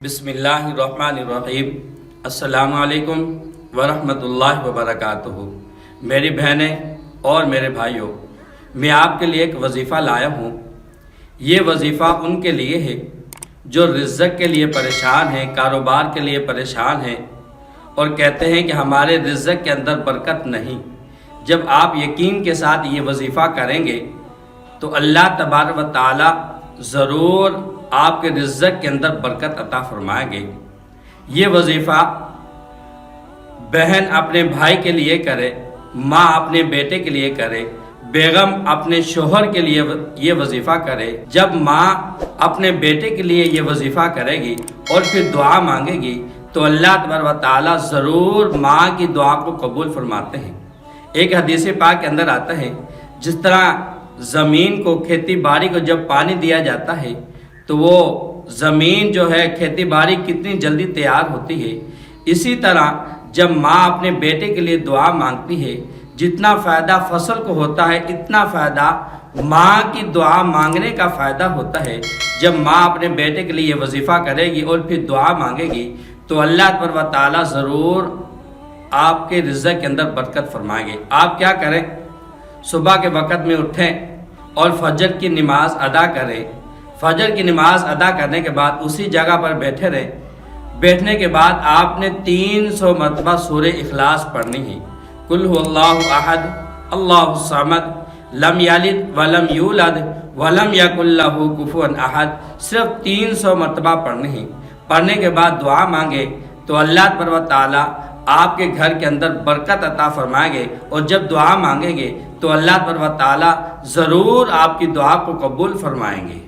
بسم اللہ الرحمن الرحیم۔ السلام علیکم ورحمۃ اللہ وبرکاتہ۔ میری بہنیں اور میرے بھائیوں، میں آپ کے لیے ایک وظیفہ لایا ہوں۔ یہ وظیفہ ان کے لیے ہے جو رزق کے لیے پریشان ہیں، کاروبار کے لیے پریشان ہیں اور کہتے ہیں کہ ہمارے رزق کے اندر برکت نہیں۔ جب آپ یقین کے ساتھ یہ وظیفہ کریں گے تو اللہ تبارک و تعالی ضرور آپ کے رزق کے اندر برکت عطا فرمائیں گے۔ یہ وظیفہ بہن اپنے بھائی کے لیے کرے، ماں اپنے بیٹے کے لیے کرے، بیگم اپنے شوہر کے لیے یہ وظیفہ کرے۔ جب ماں اپنے بیٹے کے لیے یہ وظیفہ کرے گی اور پھر دعا مانگے گی تو اللہ تبارک و تعالی ضرور ماں کی دعا کو قبول فرماتے ہیں۔ ایک حدیث پاک کے اندر آتا ہے، جس طرح زمین کو، کھیتی باڑی کو جب پانی دیا جاتا ہے تو وہ زمین جو ہے، کھیتی باڑی کتنی جلدی تیار ہوتی ہے، اسی طرح جب ماں اپنے بیٹے کے لیے دعا مانگتی ہے، جتنا فائدہ فصل کو ہوتا ہے اتنا فائدہ ماں کی دعا مانگنے کا فائدہ ہوتا ہے۔ جب ماں اپنے بیٹے کے لیے یہ وظیفہ کرے گی اور پھر دعا مانگے گی تو اللہ تبارک و تعالی ضرور آپ کے رزق کے اندر برکت فرمائیں گے۔ آپ کیا کریں؟ صبح کے وقت میں اٹھیں اور فجر کی نماز ادا کریں۔ فجر کی نماز ادا کرنے کے بعد اسی جگہ پر بیٹھے رہیں۔ بیٹھنے کے بعد آپ نے 300 مرتبہ سورہ اخلاص پڑھنی ہے۔ قل هو اللہ احد اللہ الصمد لم یلد ولم یولد ولم یکن لہ کفوا احد، صرف 300 مرتبہ پڑھنی ہے۔ پڑھنے کے بعد دعا مانگے تو اللہ تبارک و تعالی آپ کے گھر کے اندر برکت عطا فرمائیں گے، اور جب دعا مانگیں گے تو اللہ تبارک و تعالی ضرور آپ کی دعا کو قبول فرمائیں گے۔